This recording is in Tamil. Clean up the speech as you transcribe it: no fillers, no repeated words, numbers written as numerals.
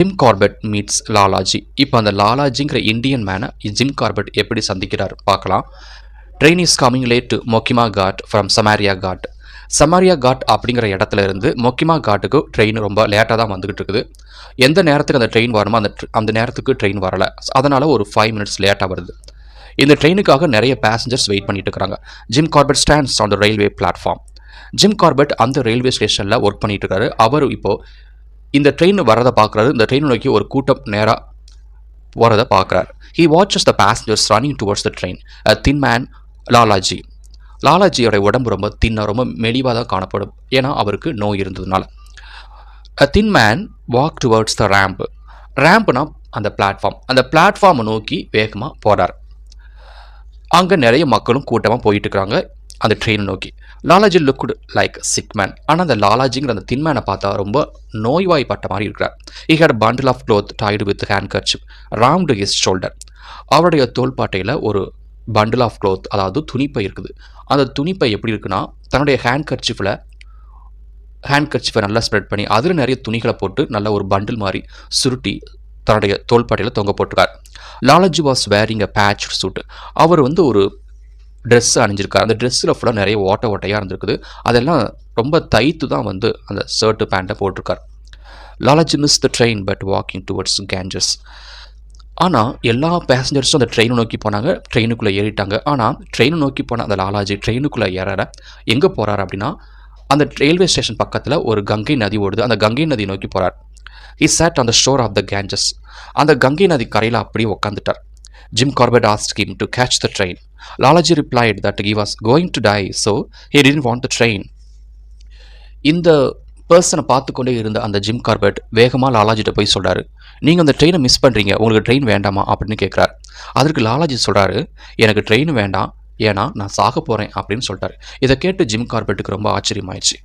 Jim Corbett meets Lalaji. இப்போ அந்த லாலாஜிங்கிற இந்தியன் மேனை ஜிம் கார்பெட் எப்படி சந்திக்கிறார் பார்க்கலாம். Train is coming late to Mokameh Ghat from Samaria Ghat. Samaria Ghat அப்படிங்கிற இடத்துல இருந்து மொக்கிமா காட்டுக்கு ட்ரெயின் ரொம்ப லேட்டாக தான் வந்துகிட்டு இருக்குது. எந்த நேரத்துக்கு அந்த ட்ரெயின் வருமோ அந்த நேரத்துக்கு ட்ரெயின் வரலை. அதனால் ஒரு 5 minutes லேட்டாக வருது. இந்த ட்ரெயினுக்காக நிறைய பேசஞ்சர்ஸ் வெயிட் பண்ணிட்டு இருக்கிறாங்க. Jim Corbett stands on the railway platform. Jim Corbett அந்த ரயில்வே ஸ்டேஷனில் ஒர்க் பண்ணிட்டு இருக்காரு. அவர் இப்போது இந்த ட்ரெயின் வரதை பார்க்குறாரு. இந்த ட்ரெயின் நோக்கி ஒரு கூட்டம் நேராக போகிறத பார்க்குறாரு. He watches the passengers running towards the train. A thin man Lalaji. லாலாஜியோட உடம்பு ரொம்ப தின்னாக ரொம்ப மெலிவாக தான் காணப்படும். ஏன்னா அவருக்கு நோய் இருந்ததுனால. A thin man walk towards the ramp. ரேம்ப்னா அந்த பிளாட்ஃபார்ம். அந்த பிளாட்ஃபார்மை நோக்கி வேகமாக போகிறார். அங்கே நிறைய மக்களும் கூட்டமாக போயிட்டு இருக்கிறாங்க அந்த ட்ரெயினை நோக்கி. Lalaji looked like sick man. ஆனால் அந்த லாலாஜிங்கிற அந்த தின்மேனை பார்த்தா ரொம்ப நோய்வாய்ப்பட்ட மாதிரி இருக்கிறார். He had bundle of cloth tied with handkerchief round his shoulder. அவருடைய தோள்பாட்டையில் ஒரு பண்டில் ஆஃப் க்ளோத், அதாவது துணிப்பை இருக்குது. அந்த துணிப்பை எப்படி இருக்குன்னா, தன்னுடைய ஹேண்ட் கர்ச்சிஃபை நல்லா ஸ்ப்ரெட் பண்ணி அதில் நிறைய துணிகளை போட்டு நல்ல ஒரு பண்டில் மாதிரி சுருட்டி தன்னுடைய தோள்பாட்டையில் தொங்க போட்டிருக்கார். Lalaji was wearing a patch suit. அவர் ஒரு ட்ரெஸ் அணிஞ்சிருக்காரு. அந்த ட்ரெஸ்ஸில் ஃபுல்லாக நிறைய ஓட்டையாக இருந்திருக்குது. அதெல்லாம் ரொம்ப தைத்து தான் அந்த ஷர்ட்டு பேண்ட்டை போட்டிருக்கார். Lalaji miss the train but walking towards Ganges. ஆனால் எல்லா பேசஞ்சர்ஸும் அந்த ட்ரெயினை நோக்கி போனாங்க. ட்ரெயினுக்குள்ளே ஏறிட்டாங்க. ஆனால் ட்ரெயினை நோக்கி போன அந்த லாலாஜி ட்ரெயினுக்குள்ளே ஏற எங்கே போகிறார் அப்படின்னா, அந்த ரயில்வே ஸ்டேஷன் பக்கத்தில் ஒரு கங்கை நதி ஓடுது. அந்த கங்கை நதி நோக்கி போகிறார். He sat on the shore of the Ganges. அந்த கங்கை நதி கரையில் அப்படியே உட்காந்துட்டார். Jim Corbett asked him to catch the train. Lalaji replied that he was going to die, so he didn't want the train. இந்த பர்சனை பார்த்து கொண்டே இருந்த அந்த ஜிம் கார்பெட் வேகமாக லாலாஜிட்ட போய் சொல்கிறாரு, நீங்கள் அந்த ட்ரெயினை மிஸ் பண்ணுறீங்க, உங்களுக்கு ட்ரெயின் வேண்டாமா அப்படின்னு கேட்குறாரு. அதற்கு லாலாஜி சொல்கிறாரு, எனக்கு ட்ரெயின் வேண்டாம், ஏன்னா நான் சாக போகிறேன் அப்படின்னு சொல்லிட்டாரு. இதை கேட்டு ஜிம் கார்பெட்டுக்கு ரொம்ப ஆச்சரியமாயிடுச்சு.